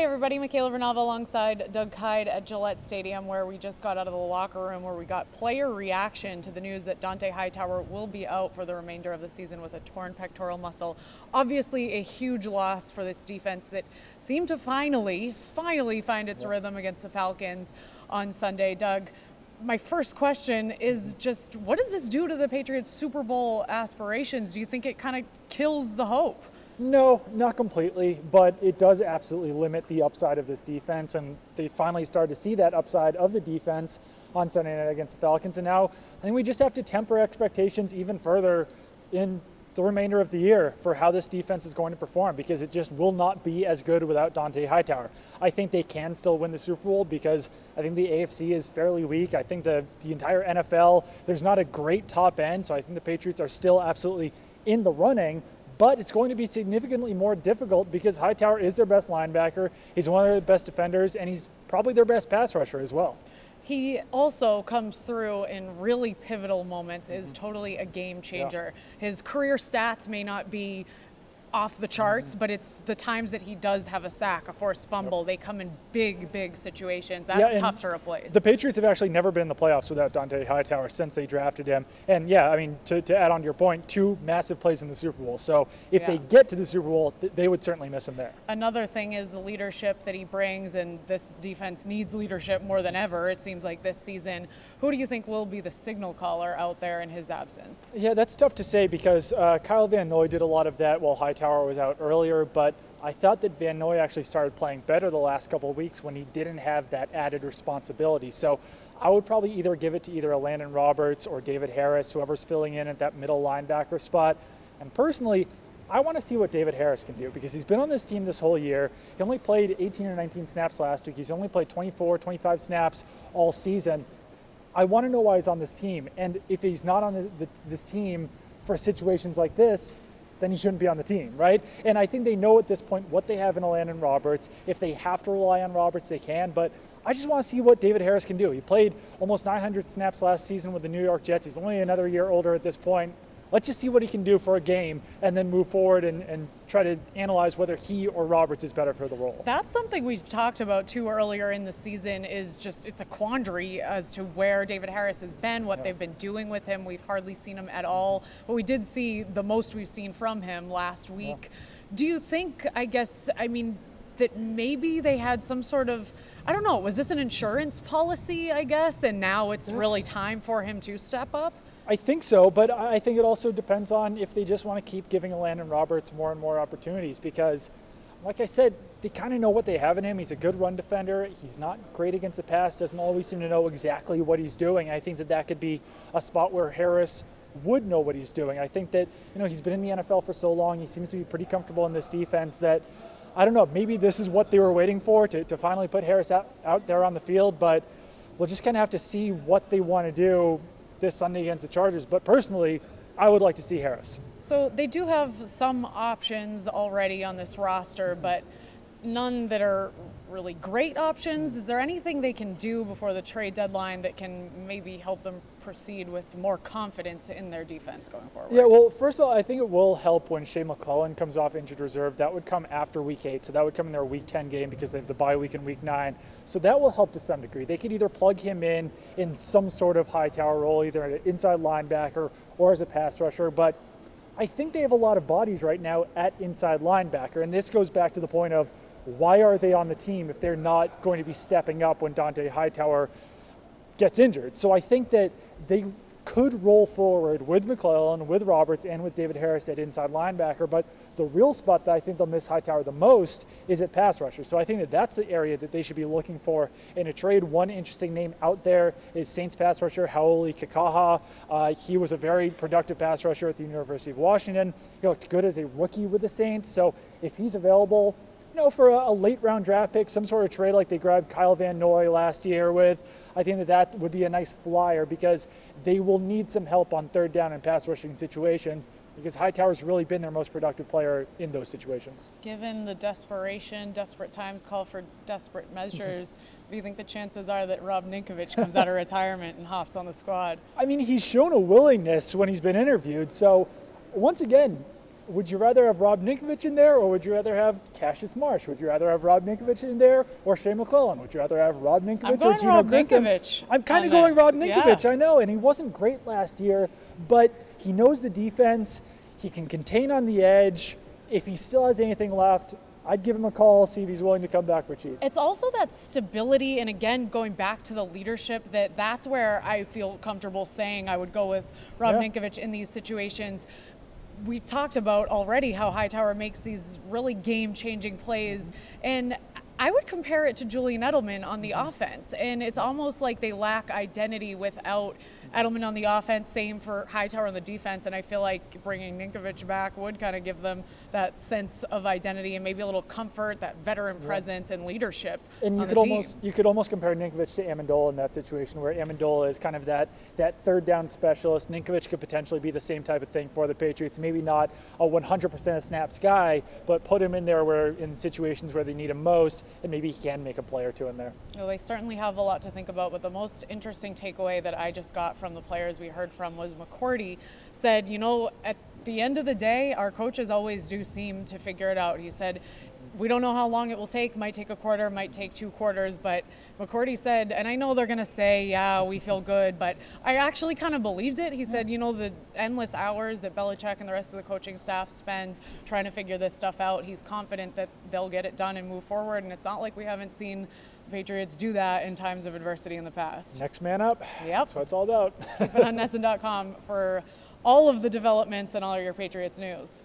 Hey everybody, Michaela Vernava alongside Doug Kyde at Gillette Stadium, where we just got out of the locker room where we got player reaction to the news that Dont'a Hightower will be out for the remainder of the season with a torn pectoral muscle. Obviously a huge loss for this defense that seemed to finally find its rhythm against the Falcons on Sunday. Doug, my first question is just, what does this do to the Patriots' Super Bowl aspirations? Do you think it kind of kills the hope? No, not completely, but it does absolutely limit the upside of this defense, and they finally started to see that upside of the defense on Sunday night against the Falcons, and now I think we just have to temper expectations even further in the remainder of the year for how this defense is going to perform, because it just will not be as good without Dont'a Hightower. I think they can still win the Super Bowl because I think the AFC is fairly weak. I think the entire NFL, there's not a great top end, so I think the Patriots are still absolutely in the running. But it's going to be significantly more difficult because Hightower is their best linebacker, he's one of their best defenders, and he's probably their best pass rusher as well. He also comes through in really pivotal moments, is totally a game changer. Yeah. His career stats may not be off the charts, but it's the times that he does have a sack, a forced fumble, they come in big situations. That's tough to replace. The Patriots have actually never been in the playoffs without Dont'a Hightower since they drafted him. And yeah, I mean, to add on to your point, 2 massive plays in the Super Bowl. So if they get to the Super Bowl, they would certainly miss him there. Another thing is the leadership that he brings, and this defense needs leadership more than ever, it seems like this season. Who do you think will be the signal caller out there in his absence? Yeah, that's tough to say because Kyle Van Noy did a lot of that while Hightower was out earlier, but I thought that Van Noy actually started playing better the last couple of weeks when he didn't have that added responsibility. So I would probably either give it to either a Landon Roberts or David Harris, whoever's filling in at that middle linebacker spot. And personally, I want to see what David Harris can do because he's been on this team this whole year. He only played 18 or 19 snaps last week. He's only played 24, 25 snaps all season. I want to know why he's on this team. And if he's not on this team for situations like this, then he shouldn't be on the team, right? And I think they know at this point what they have in Landon Roberts. If they have to rely on Roberts, they can, but I just want to see what David Harris can do. He played almost 900 snaps last season with the New York Jets. He's only another year older at this point. Let's just see what he can do for a game and then move forward and try to analyze whether he or Roberts is better for the role. That's something we've talked about too earlier in the season, is just it's a quandary as to where David Harris has been, what they've been doing with him. We've hardly seen him at all, but we did see the most we've seen from him last week. Do you think, I mean, that maybe they had some sort of, I don't know, was this an insurance policy, I guess, and now it's really time for him to step up? I think so, but I think it also depends on if they just want to keep giving Landon Roberts more and more opportunities because, like I said, they kind of know what they have in him. He's a good run defender. He's not great against the pass, doesn't always seem to know exactly what he's doing. I think that could be a spot where Harris would know what he's doing. I think that, he's been in the NFL for so long. He seems to be pretty comfortable in this defense that, I don't know, maybe this is what they were waiting for, to finally put Harris out there on the field, but we'll just kind of have to see what they want to do this Sunday against the Chargers. But personally, I would like to see Harris. So they do have some options already on this roster, but none that are really great options. Is there anything they can do before the trade deadline that can maybe help them proceed with more confidence in their defense going forward? Yeah, well, first of all, I think it will help when Shea McClellan comes off injured reserve. That would come after week 8, so that would come in their week 10 game because they have the bye week in week 9. So that will help to some degree. They could either plug him in some sort of Hightower role, either an inside linebacker or as a pass rusher, but I think they have a lot of bodies right now at inside linebacker, and this goes back to the point of why are they on the team if they're not going to be stepping up when Dont'a Hightower gets injured? So I think that they could roll forward with McClellan, with Roberts, and with David Harris at inside linebacker, but the real spot that I think they'll miss Hightower the most is at pass rusher. So I think that that's the area that they should be looking for in a trade. One interesting name out there is Saints pass rusher Hau'oli Kikaha. He was a very productive pass rusher at the University of Washington. He looked good as a rookie with the Saints, so if he's available, for a late round draft pick, some sort of trade like they grabbed Kyle Van Noy last year with, I think that would be a nice flyer because they will need some help on third down and pass rushing situations because Hightower's really been their most productive player in those situations. Given the desperate times call for desperate measures, do you think the chances are that Rob NINKOVICH comes out of retirement and hops on the squad? I mean, he's shown a willingness when he's been interviewed. So once again, would you rather have Rob Ninkovich in there, or would you rather have Cassius Marsh? Would you rather have Rob Ninkovich in there or Shea McClellan? Would you rather have Rob Ninkovich or Gino Grissom? I'm kind of going Rob Ninkovich, I know, and he wasn't great last year, but he knows the defense. He can contain on the edge. If he still has anything left, I'd give him a call, see if he's willing to come back for cheap. It's also that stability, and again, going back to the leadership, that's where I feel comfortable saying I would go with Rob Ninkovich in these situations. We talked about already how Hightower makes these really game-changing plays, and I would compare it to Julian Edelman on the offense, and it's almost like they lack identity without Edelman on the offense, same for Hightower on the defense, and I feel like bringing Ninkovich back would kind of give them that sense of identity and maybe a little comfort, that veteran presence and leadership and on the team. You could almost compare Ninkovich to Amendola in that situation, where Amendola is kind of that third down specialist. Ninkovich could potentially be the same type of thing for the Patriots. Maybe not a 100% of snaps guy, but put him in there where in situations where they need him most, and maybe he can make a play or two in there. Well, they certainly have a lot to think about, but the most interesting takeaway that I just got from the players we heard from was McCourty said, you know, at the end of the day, our coaches always do seem to figure it out. He said, we don't know how long it will take. Might take a quarter, might take 2 quarters. But McCourty said, and I know they're going to say, yeah, we feel good, but I actually kind of believed it. He said, you know, the endless hours that Belichick and the rest of the coaching staff spend trying to figure this stuff out, he's confident that they'll get it done and move forward. And it's not like we haven't seen the Patriots do that in times of adversity in the past. Next man up. Yep. That's what it's all about. Keep it on NESN.com for all of the developments and all of your Patriots news.